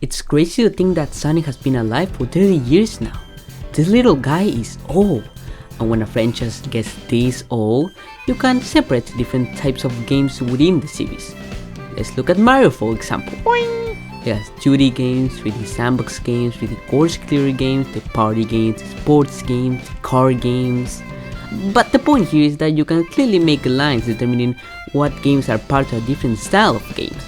It's crazy to think that Sonic has been alive for 30 years now. This little guy is old, and when a franchise gets this old, you can separate different types of games within the series. Let's look at Mario for example. Boing! It has 2D games, 3D sandbox games, 3D course clearer games, the party games, the sports games, the car games. But the point here is that you can clearly make lines determining what games are part of a different style of games.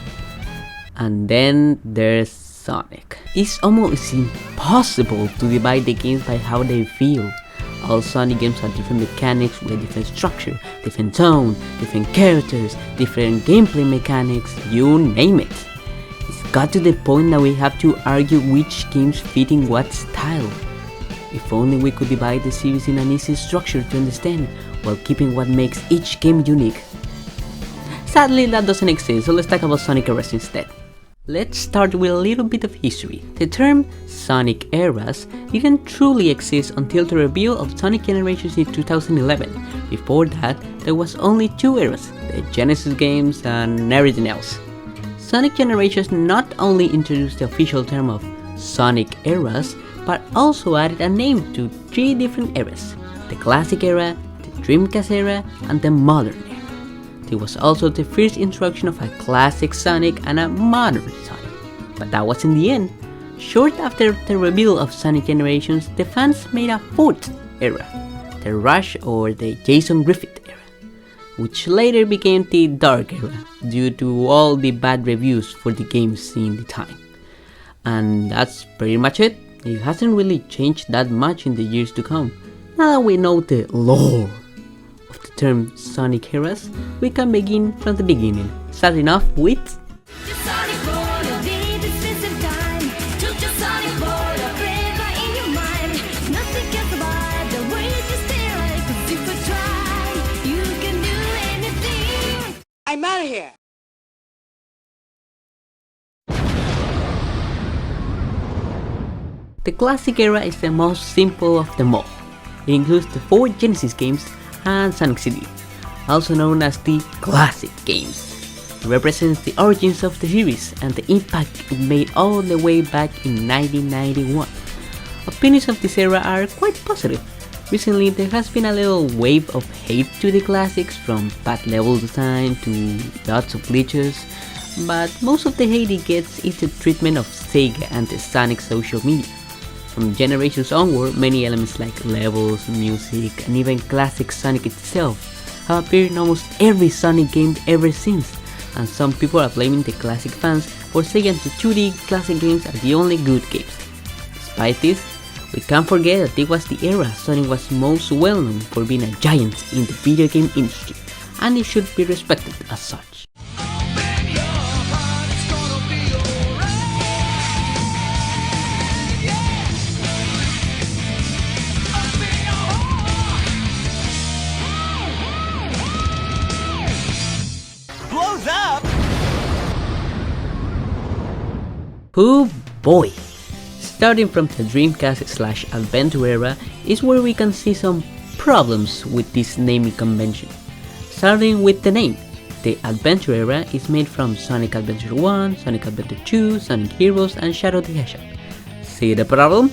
And then there's Sonic. It's almost impossible to divide the games by how they feel. All Sonic games have different mechanics with a different structure, different tone, different characters, different gameplay mechanics, you name it. It's got to the point that we have to argue which games fit in what style. If only we could divide the series in an easy structure to understand, while keeping what makes each game unique. Sadly, that doesn't exist, so let's talk about Sonic Eras instead. Let's start with a little bit of history. The term Sonic Eras didn't truly exist until the reveal of Sonic Generations in 2011. Before that, there was only 2 eras, the Genesis games and everything else. Sonic Generations not only introduced the official term of Sonic Eras, but also added a name to 3 different eras: the Classic Era, the Dreamcast Era, and the Modern Era. It was also the first introduction of a classic Sonic and a modern Sonic. But that wasn't the end. Short after the reveal of Sonic Generations, the fans made a 4th era, the Rush or the Jason Griffith era, which later became the Dark Era due to all the bad reviews for the games in the time. And that's pretty much it. It hasn't really changed that much in the years to come. Now that we know the lore of the term Sonic Eras, we can begin from the beginning, starting off with I'm out of here! the Classic Era is the most simple of them all. It includes the 4 Genesis games and Sonic CD, also known as the Classic games. It represents the origins of the series and the impact it made all the way back in 1991. Opinions of this era are quite positive. Recently there has been a little wave of hate to the classics, from bad level design to lots of glitches, but most of the hate it gets is the treatment of Sega and the Sonic social media. From Generations onward, many elements like levels, music, and even classic Sonic itself have appeared in almost every Sonic game ever since, and some people are blaming the classic fans for saying the 2D classic games are the only good games. Despite this, we can't forget that it was the era Sonic was most well known for being a giant in the video game industry, and it should be respected as such. Blows up! Oh boy! Starting from the Dreamcast/Adventure era is where we can see some problems with this naming convention. Starting with the name, the Adventure era is made from Sonic Adventure 1, Sonic Adventure 2, Sonic Heroes, and Shadow the Hedgehog. See the problem?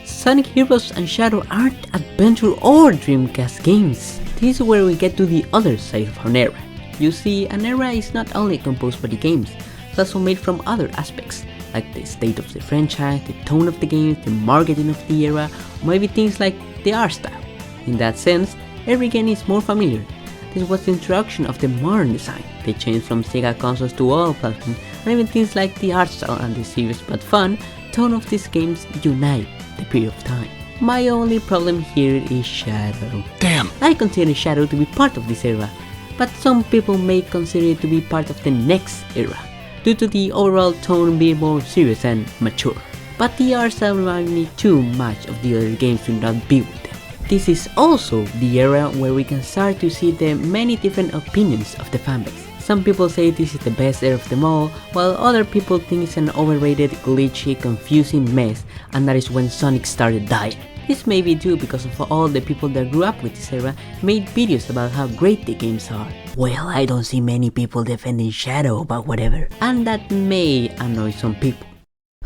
Sonic Heroes and Shadow aren't Adventure or Dreamcast games. This is where we get to the other side of an era. You see, an era is not only composed by the games, it's also made from other aspects, like the state of the franchise, the tone of the game, the marketing of the era, or maybe things like the art style. In that sense, every game is more familiar. This was the introduction of the modern design, the change from Sega consoles to all platforms, and even things like the art style and the serious but fun tone of these games unite the period of time. My only problem here is Shadow. Damn! I consider Shadow to be part of this era, but some people may consider it to be part of the next era, due to the overall tone being more serious and mature. But the art style reminds me too much of the other games to not be with them. This is also the era where we can start to see the many different opinions of the fanbase. Some people say this is the best era of them all, while other people think it's an overrated, glitchy, confusing mess, and that is when Sonic started dying. This may be due because of all the people that grew up with this era made videos about how great the games are. Well, I don't see many people defending Shadow, but whatever. And that may annoy some people.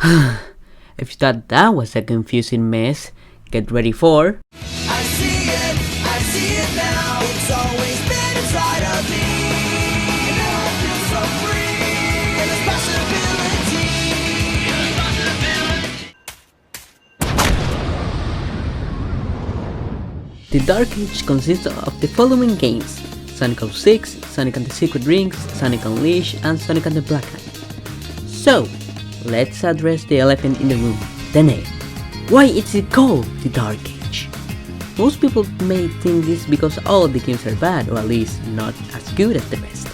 If you thought that was a confusing mess, get ready for... I see it now. It's always been inside of me. And now I feel so free. And there's possibility. The Dark Age consists of the following games: Sonic 06, Sonic and the Secret Rings, Sonic Unleashed, and Sonic and the Black Knight. So, let's address the elephant in the room, the name. Why is it called the Dark Age? Most people may think this because all the games are bad, or at least not as good as the best.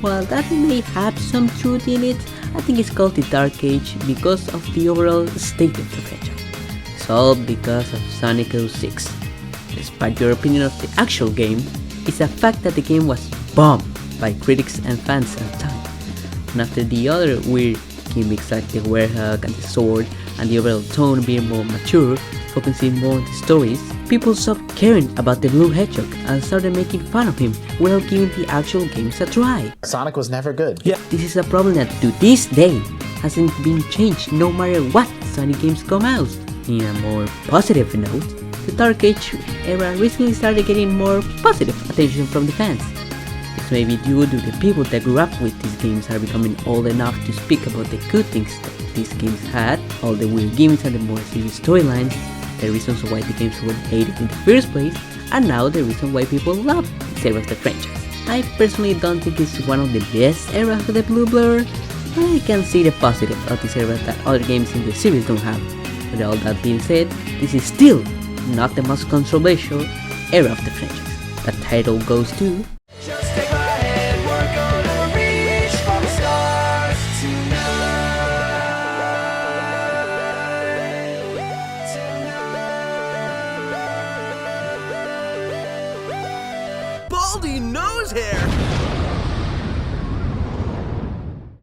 While that may have some truth in it, I think it's called the Dark Age because of the overall state of the franchise. It's all because of Sonic 06. Despite your opinion of the actual game, it's a fact that the game was bombed by critics and fans at the time. And after the other weird gimmicks like the werehog and the sword, and the overall tone being more mature, focusing more on the stories, people stopped caring about the Blue Hedgehog and started making fun of him without giving the actual games a try. Sonic was never good. Yeah. This is a problem that to this day hasn't been changed no matter what Sonic games come out. In a more positive note, the Dark Age era recently started getting more positive attention from the fans. This may be due to the people that grew up with these games are becoming old enough to speak about the good things that these games had, all the weird gimmicks and the more serious storylines, the reasons why the games were hated in the first place, and now the reason why people love this era of the franchise. I personally don't think it's one of the best eras of the Blue Blur, but I can see the positive of this era that other games in the series don't have. With all that being said, this is still not the most controversial era of the franchise. The title goes to... Just take my hand, we're gonna reach for the stars tonight. Baldy nose hair!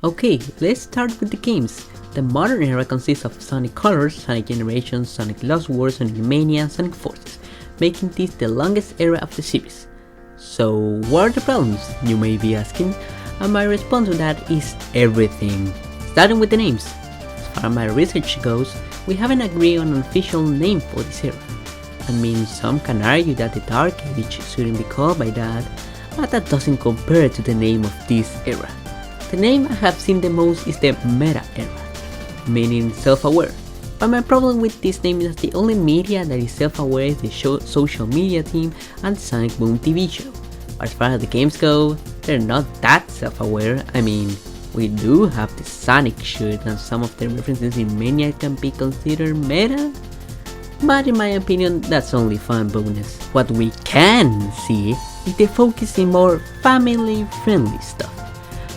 Okay, let's start with the games. The modern era consists of Sonic Colors, Sonic Generations, Sonic Lost Wars, Sonic Mania, and Sonic Forces, making this the longest era of the series. So what are the problems, you may be asking? And my response to that is everything. Starting with the names. As far as my research goes, we haven't agreed on an official name for this era. I mean, some can argue that the Dark Age shouldn't be called by that, but that doesn't compare to the name of this era. The name I have seen the most is the Meta era, meaning self-aware. But my problem with this name is that the only media that is self-aware is the social media team and the Sonic Boom TV show. But as far as the games go, they're not that self-aware. I mean, we do have the Sonic shirt and some of the references in Mania can be considered meta. But in my opinion, that's only fun bonus. What we can see is the focus in more family-friendly stuff,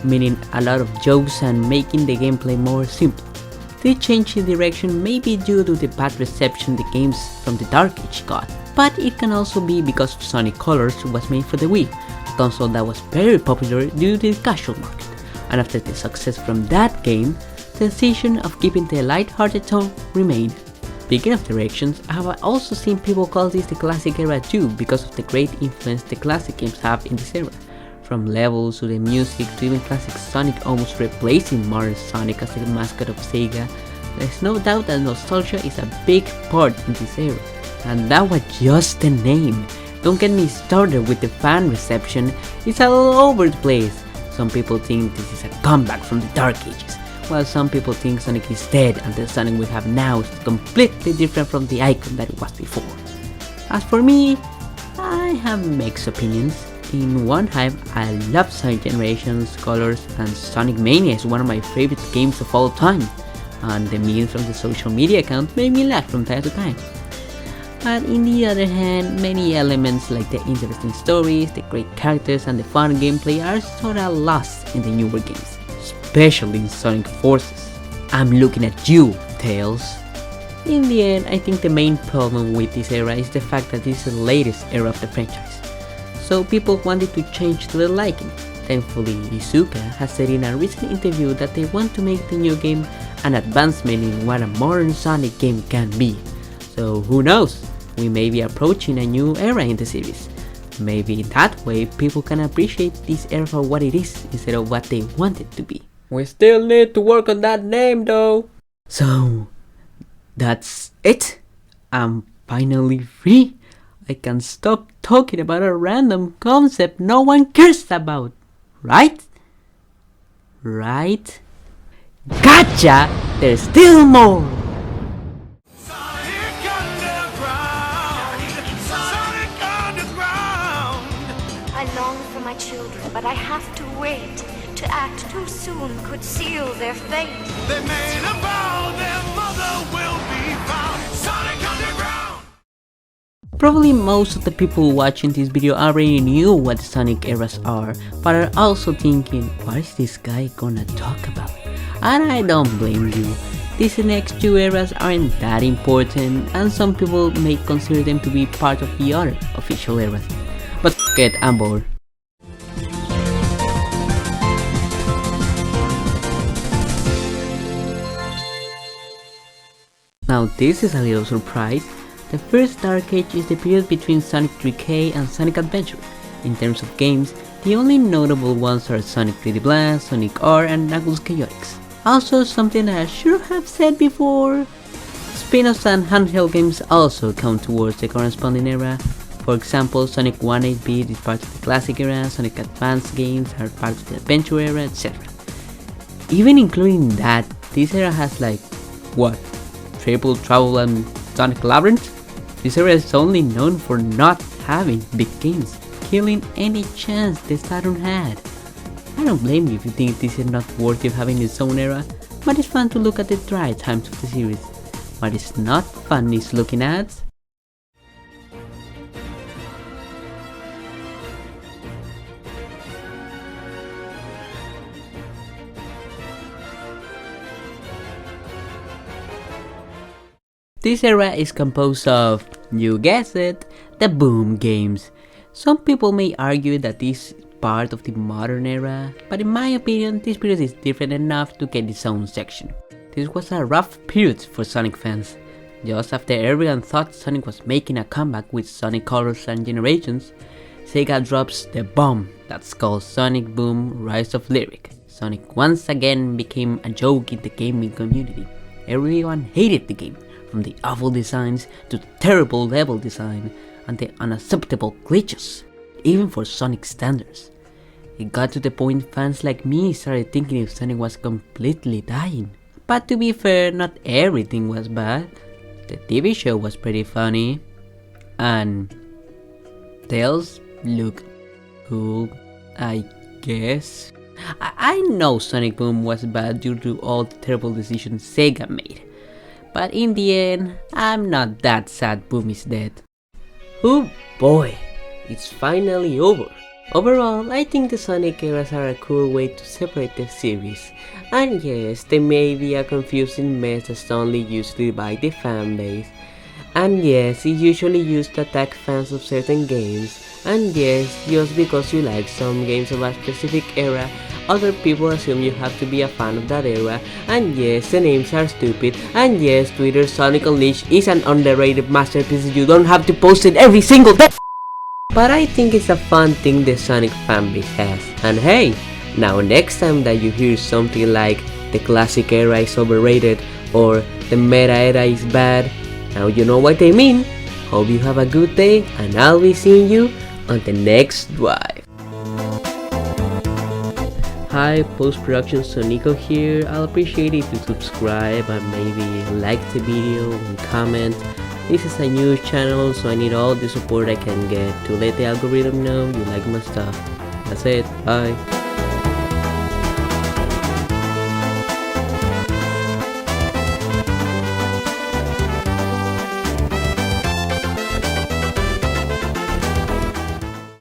meaning a lot of jokes and making the gameplay more simple. The change in direction may be due to the bad reception the games from the Dark Age got, but it can also be because Sonic Colors was made for the Wii, a console that was very popular due to the casual market, and after the success from that game, the decision of keeping the light-hearted tone remained. Speaking of directions, I have also seen people call this the classic era too because of the great influence the classic games have in this era. From levels to the music to even classic Sonic almost replacing modern Sonic as the mascot of Sega, there's no doubt that nostalgia is a big part in this era. And that was just the name. Don't get me started with the fan reception, it's all over the place. Some people think this is a comeback from the Dark Ages, while some people think Sonic is dead and the Sonic we have now is completely different from the icon that it was before. As for me, I have mixed opinions. In one hand, I love Sonic Generations, Colors, and Sonic Mania is one of my favorite games of all time, and the memes from the social media account made me laugh from time to time. But in the other hand, many elements like the interesting stories, the great characters, and the fun gameplay are sorta lost in the newer games, especially in Sonic Forces. I'm looking at you, Tails. In the end, I think the main problem with this era is the fact that this is the latest era of the franchise. So people wanted to change to their liking. Thankfully, Iizuka has said in a recent interview that they want to make the new game an advancement in what a modern Sonic game can be. So who knows, we may be approaching a new era in the series. Maybe that way people can appreciate this era for what it is instead of what they want it to be. We still need to work on that name though. So that's it. I'm finally free. I can stop talking about a random concept no one cares about. Right? Right? Gotcha! There's still more! Sonic Underground. Sonic Underground. I long for my children, but I have to wait. To act too soon could seal their fate. They made a vow their mother will be found. Sonic Underground. Probably most of the people watching this video already knew what the Sonic eras are, but are also thinking, what is this guy gonna talk about? And I don't blame you. These next two eras aren't that important, and some people may consider them to be part of the other official eras. But f*** it, I'm bored. Now this is a little surprise. The first Dark Age is the period between Sonic 3K and Sonic Adventure. In terms of games, the only notable ones are Sonic 3D Blast, Sonic R, and Knuckles Chaotix. Also, something that I should have said before, spin-offs and handheld games also count towards the corresponding era. For example, Sonic 1 8-bit is part of the classic era, Sonic Advance games are part of the adventure era, etc. Even including that, this era has like, what, Triple Trouble and Sonic Labyrinth? This era is only known for not having big games, killing any chance the Saturn had. I don't blame you if you think this is not worthy of having its own era, but it's fun to look at the dry times of the series. What is not fun is looking at this era is composed of, you guessed it, the boom games. Some people may argue that this is part of the modern era, but in my opinion this period is different enough to get its own section. This was a rough period for Sonic fans. Just after everyone thought Sonic was making a comeback with Sonic Colors and Generations, Sega drops the bomb that's called Sonic Boom Rise of Lyric. Sonic once again became a joke in the gaming community. Everyone hated the game, from the awful designs to the terrible level design and the unacceptable glitches, even for Sonic standards. It got to the point fans like me started thinking if Sonic was completely dying. But to be fair, not everything was bad. The TV show was pretty funny, and Tails looked cool, I guess. I know Sonic Boom was bad due to all the terrible decisions Sega made, but in the end, I'm not that sad Boom is dead. Oh boy, it's finally over. Overall, I think the Sonic eras are a cool way to separate the series. And yes, they may be a confusing mess that's only used to divide the fanbase. And yes, it's usually used to attack fans of certain games. And yes, just because you like some games of a specific era, other people assume you have to be a fan of that era. And yes, the names are stupid. And yes, Twitter's Sonic Unleashed is an underrated masterpiece. You don't have to post it every single day. But I think it's a fun thing the Sonic fanbase has. And hey, now next time that you hear something like the classic era is overrated or the meta era is bad, now you know what I mean. Hope you have a good day, and I'll be seeing you on the next drive. Hi, post-production Sonico here. I'll appreciate it if you subscribe and maybe like the video and comment. This is a new channel, so I need all the support I can get to let the algorithm know you like my stuff. That's it, bye.